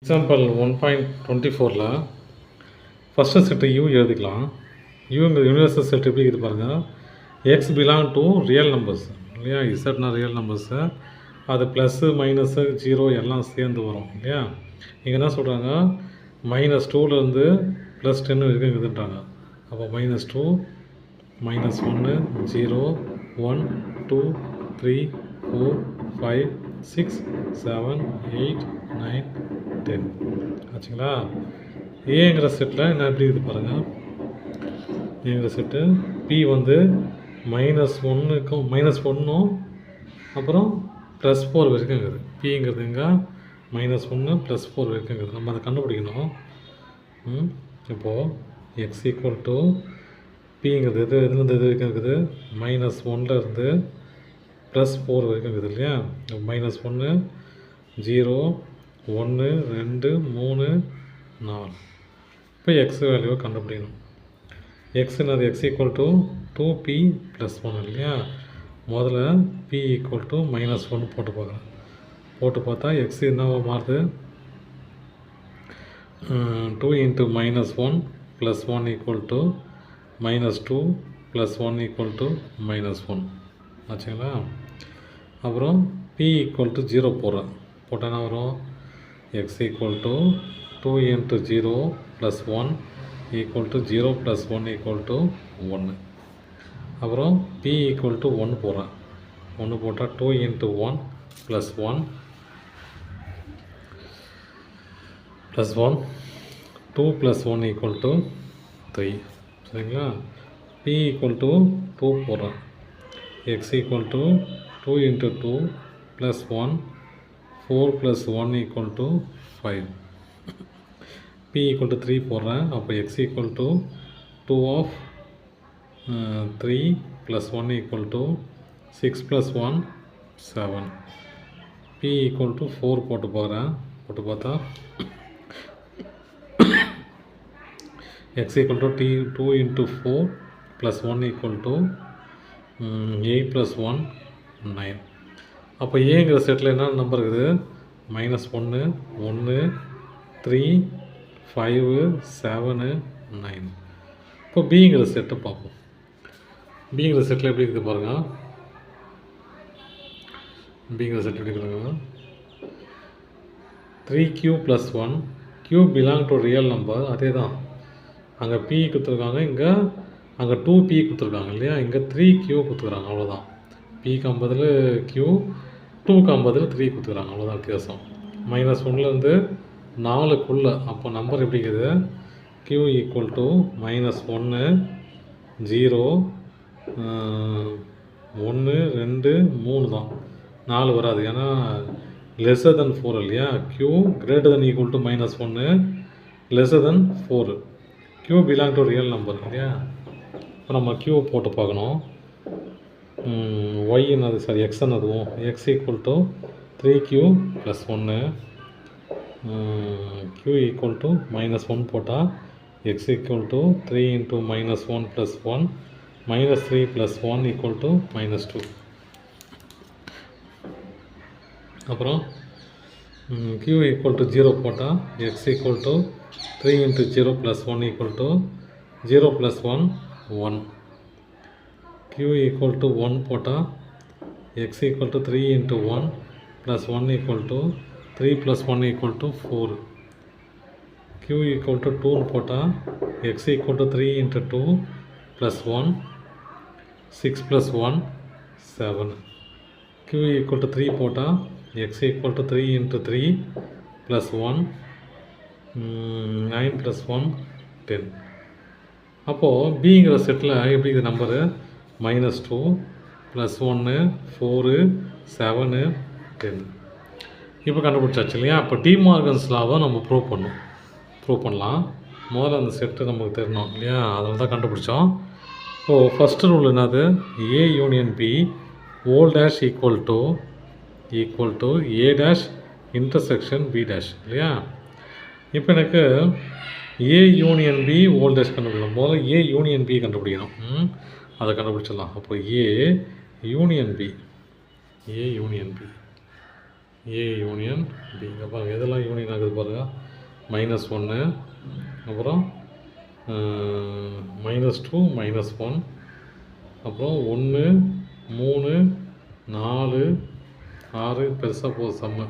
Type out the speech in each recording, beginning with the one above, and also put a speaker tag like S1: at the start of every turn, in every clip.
S1: Example 1.24ல் first set you எழுதிக்கலாம். யூங்கிற universal set எப்படி இருக்குது பாருங்கள். X belong to real numbers இல்லையா, இசட்னா ரியல் நம்பர்ஸு, அது ப்ளஸ்ஸு மைனஸு ஜீரோ எல்லாம் சேர்ந்து வரும் இல்லையா. இங்கே என்ன சொல்கிறாங்க, -2லேருந்து +10 வரைக்கும் இருக்குதுன்றாங்க. அப்போ -2 -1 0 1 2 3 4 5 6 7 8 9 10 ஆச்சுங்களா. ஏங்கிற செட்டில் என்ன எப்படி இருக்குது பாருங்கள். ஏங்கிற செட்டு பி வந்து -1க்கும் -1ம் அப்புறம் +4 வரைக்கும் இருக்குது. பிங்கிறது எங்கே -1 +4 வரைக்கும் இருக்குது. நம்ம அதை கண்டுபிடிக்கணும். இப்போது எக்ஸ் ஈக்குவல் டு பிங்கிறது எதுலேருந்து எது வரைக்கும் இருக்குது, -1லேருந்து +4 வரைக்கும் இருக்குது இல்லையா. -1 0 1 2 3 4. இப்போ எக்ஸ் வேல்யூவை கண்டுபிடிக்கணும். எக்ஸுன்னு எக்ஸ் ஈக்குவல் டு 2p + 1 இல்லையா. முதல்ல p ஈக்குவல் டு -1 போட்டு பார்க்குறேன். போட்டு பார்த்தா எக்ஸ் என்னவோ மாறுது, 2 × -1 + 1 ஈக்குவல் டு -2 + 1 ஈக்குவல் டு -1 ஆச்சுங்களா. அப்புறம் p ஈக்குவல் டு 0 போடுறேன். போட்டால் என்ன வரும், X equal to 2 × 0 + 1 equal to 0 + 1 equal to 1. அப்புறம் p ஈக்குவல் டு 1 போடுறேன். 1 போட்டால் 2 × 1 + 1 + 1 2 + 1 ஈக்குவல் டு 3 சரிங்களா. p ஈக்குவல் டு 2 போடுறேன். X equal to 2 × 2 + 1 4 + 1 equal to 5. p equal to 3 போடுறேன். அப்போ X equal to 2 of 3 + 1 equal to 6 + 1 7. p equal to 4 போட்டு போகிறேன். போட்டு பார்த்தா X equal to 2 × 4 + 1 equal to 8 + 1 9. அப்போ ஏங்கிற செட்டில் என்ன நம்பர் இருக்குது, -1 1 3 5 7 9. இப்போ பிங்கிற செட்டை பார்ப்போம். பிங்கிற செட்டில் எப்படி இருக்குது பாருங்கள். பிங்கிற செட் எப்படி இருக்குதுங்க, 3q + 1 q belong to real number. அதே தான், அங்கே p கொடுத்துருக்காங்க, இங்கே அங்கே 2p கொடுத்துருக்காங்க இல்லையா. இங்கே 3q கொடுத்துருக்காங்க, அவ்வளோதான். pக்கு 50 q, 2க்கு 50 3 கொடுத்துருக்காங்க, அவ்வளோதான் வித்தியாசம். -1லேருந்து 4க்குள்ளே. அப்போ நம்பர் எப்படி இருக்குது, q ஈக்குவல் டு -1 0 1 2 3 தான், 4 வராது. ஏன்னா <4 இல்லையா. q > = -1 <4. q belong to real number இல்லையா. இப்போ நம்ம q போட்டு பார்க்கணும். y என்னது சாரி எக்ஸ் என்னதுவும், X equal to 3q + 1 q equal to -1 போட்டால் X equal to 3 × -1 + 1 -3 + 1 equal to -2. அப்புறம் q ஈக்குவல் டு 0 போட்டால் X equal to 3 × 0 + 1 equal to 0 + 1 1. q equal to 1 போட்டால் X equal to 3 × 1 + 1 equal to 3 + 1 equal to 4. q equal to 2 போட்டால் X equal to 3 × 2 + 1 6 + 1 7. q equal to 3 போட்டால் X equal to 3 × 3 + 1 9 + 1 10. அப்போது பிங்கிற settle எப்படி இது number, -2 +1 4 7 10. இப்போ கண்டுபிடிச்சாச்சு இல்லையா. அப்போ டிமார்கன்ஸ் லாவை நம்ம ப்ரூவ் பண்ணலாம். முதல்ல அந்த செட்டு நமக்கு தெரியணும் இல்லையா, அதில் தான் கண்டுபிடிச்சோம். இப்போது ஃபஸ்ட்டு ரூல் என்னது, A union B old dash equal to A dash intersection B dash இல்லையா. இப்போ எனக்கு A union B old dash கண்டுபிடிக்கணும். முதல்ல A யூனியன் B கண்டுபிடிக்கணும். அதை கண்டுபிடிச்சிடலாம். அப்போ A union B A union B. இங்கே பாருங்கள் எதெல்லாம் யூனியன் ஆகுது பாருங்கள். -1, அப்புறம் -2 -1, அப்புறம் 1 3 4 6 பெருசாக போகுது Sammu.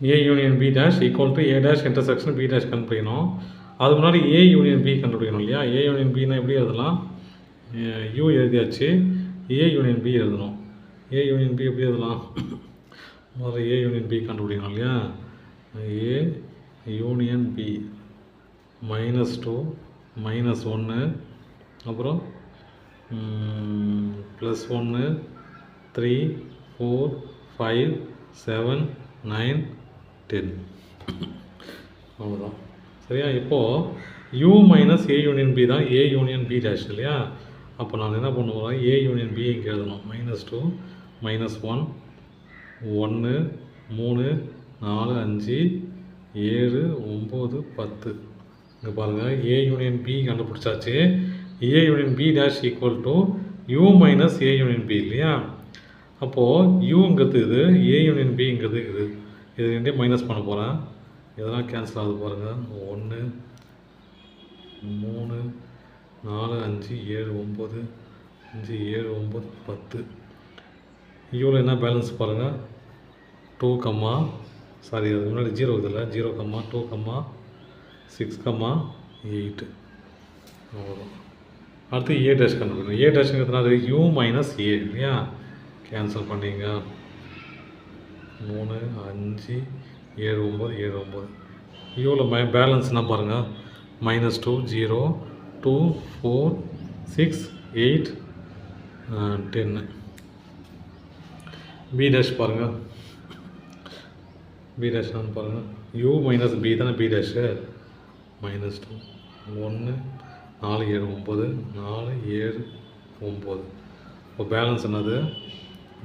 S1: A union B dash equal to A dash intersection B dash கண்டுபிடிக்கணும். அது முன்னாடி ஏ யூனியன் பி கண்டுபிடிக்கணும் இல்லையா? ஏ யூனியன் பின்னா எப்படி எழுதலாம்? யூ எழுதியாச்சு, ஏ யூனியன் பி எழுதணும். ஏ யூனியன் பி எப்படி எழுதலாம்? முதல்ல ஏ யூனியன் பி கண்டுபிடிக்கணும் இல்லையா? ஏ யூனியன் பி -2 -1, அப்புறம் +1 3 4 5 7 9 10. அவ்வளோதான். சரியா? இப்போது U minus A union B தான் ஏ யூனியன் பி டேஷ் இல்லையா? அப்போ நான் என்ன பண்ணுவேன்? ஏ யூனியன் பி இங்கே எழுதணும். -2 -1 1 3 4 5 7 9 10. இங்கே பாருங்கள், ஏ யூனியன் பி கண்டுபிடிச்சாச்சு. A union B dash equal to U minus A union B இல்லையா? அப்போது யூங்கிறது இது, ஏ யூனியன் பிங்கிறது இது. இது ரெண்டையும் மைனஸ் பண்ண போகிறேன். இதெல்லாம் கேன்சல் ஆகுது பாருங்கள். 1 3 4 5 7 9 5 7 9 10. யூவில் என்ன பேலன்ஸ் பாருங்கள்? 2 சாரி அது முன்னாடி 0 இதில் 0 2 6 8. அவ்வளோதான். அடுத்து ஏ டேஷ் கண்டுபிடிக்கணும். ஏ டேஷ்ங்கிறதுனால யூ மைனஸ் ஏ இல்லையா? கேன்சல் பண்ணிங்க. 3 5 7 9 7 9. யூவில் பேலன்ஸ் என்ன பாருங்கள்? -2 0 2 4 6 8 10. பி டேஷ் பாருங்கள். பி டேஷ் நான் பாருங்கள். யூ மைனஸ் பி தானே பி டேஷு. -2 1 4 7 9 4 7 9. இப்போ பேலன்ஸ் என்னது?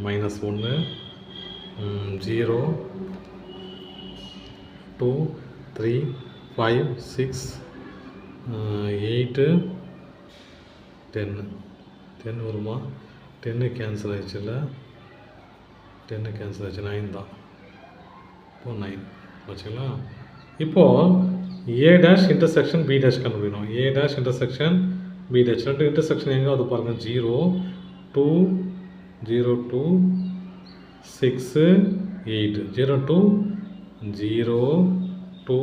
S1: -1 0 2 3 5 6 8 10. 10 வருமா? 10 கேன்சல் ஆகிடுச்சு இல்லை? 10 கேன்சல் ஆகிடுச்சு, 9 தான். இப்போது 9 வச்சுங்களா? இப்போது A dash intersection B dash கண்டுபிடிக்கணும். A dash intersection B dash ரெண்டு இன்டர்செக்ஷன் எங்கே அது பாருங்கள். 0 2 0 2 6 8 0 2 0 2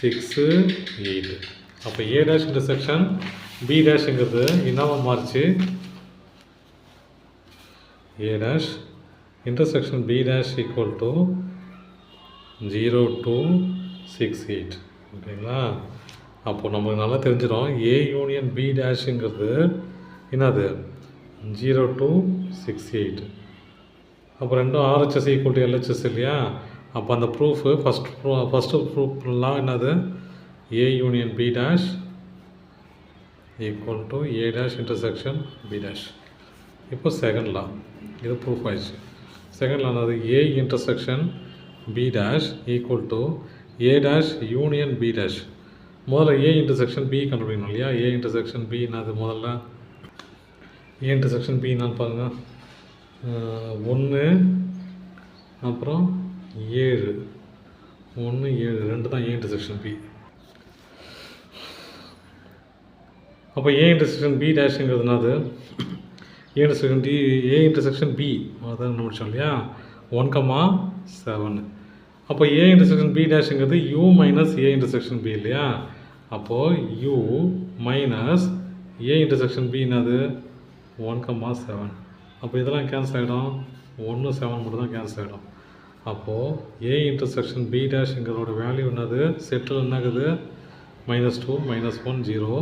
S1: 6 8. அப்போ ஏ டேஷ் இன்டர்செக்ஷன் பி டேஷ்ங்கிறது என்னவா மாறிச்சு? A dash intersection B dash equal to 0 2 6 8. ஓகேங்களா? அப்போது நமக்கு நல்லா தெரிஞ்சிடும் ஏ யூனியன் பி டேஷுங்கிறது என்னது? 0 2 6 8. அப்போ ரெண்டும் ஆர்ஹெச்எஸ் ஈக்குவல் டு எல்ஹெச்எஸ் இல்லையா? அப்போ அந்த ப்ரூஃபு ஃபஸ்ட்டு ப்ரூஃப்லாம் என்னது? A union B dash equal to A dash intersection B dash. இப்போ செகண்ட் லா இது ப்ரூஃப் ஆயிடுச்சு. செகண்ட் லா என்னது? A intersection B dash equal to A dash union B dash. முதல்ல ஏ இன்டர்செக்ஷன் பி கண்டுபிடிக்கணும் இல்லையா? ஏ intersection B என்னது? முதல்ல A intersection B என்னன்னு பாருங்கள். 1 அப்புறம் 7 1 7 2 தான் ஏ இன்டர்செக்ஷன் பி. அப்போ ஏ இன்டர்செக்ஷன் பி டேஷுங்கிறதுனாது ஏ இன்டர்செக்ஷன் பி அதான் முடிச்சோம் இல்லையா? 1 7. அப்போ ஏ இன்டர்செக்ஷன் பி டேஷுங்கிறது U minus A intersection B இல்லையா? அப்போது U minus A intersection B என்னது? 1 7. அப்போ இதெல்லாம் கேன்சல் ஆகிடும். 1 7 மட்டும் தான் கேன்சல் ஆகிடும். அப்போது ஏ இன்டர்செக்ஷன் பி டேஷுங்கிறோட வேல்யூ என்னது? செட்டில் என்ன ஆகுது? -2 -1 0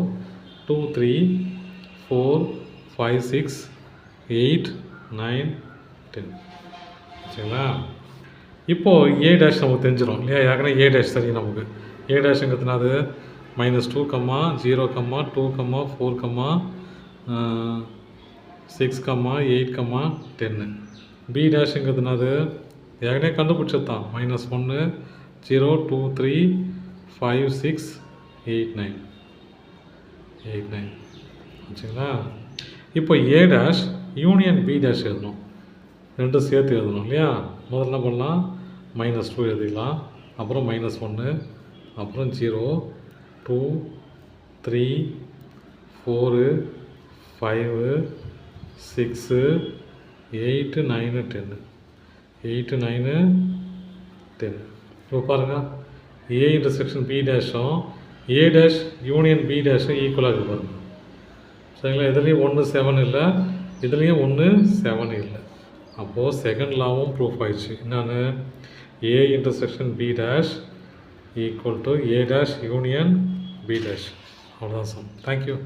S1: 2 3 4 5 6 8 9 10. சரிங்களா? இப்போது ஏ டேஷ் நமக்கு தெரிஞ்சிடும் இல்லையா? ஏற்கனவே ஏ டேஷ் தெரியும் நமக்கு. ஏ டேஷுங்கிறதுனாது -2 0 2 4 6 8 10. பி டேஷுங்கிறதுனாது ஏற்கனவே கண்டுபிடிச்சது தான். -1 0 2 3 5 6 8 9 8 9. வச்சுங்களா? இப்போ A dash union B dash எழுதணும். ரெண்டும் சேர்த்து எழுதணும் இல்லையா? முதல்ல என்ன பண்ணலாம், -2 எழுதிக்கலாம். அப்புறம் -1, அப்புறம் 0, 2, 3, 4, 5, 6, 8, 9, 10. 8, 9, 10. இப்போ பாருங்கள், A intersection B டேஷும் A dash union B டேஷும் ஈக்குவலாக இருக்குது பாருங்கள். சரிங்களா? இதுலேயும் 1 7 இல்லை, இதுலேயும் 1 7 இல்லை. அப்போது செகண்ட் லாவும் ப்ரூஃப் ஆயிடுச்சு. என்னென்னு, A intersection B dash equal to A dash union B dash. அவ்வளோதான் சார். தேங்க்யூ.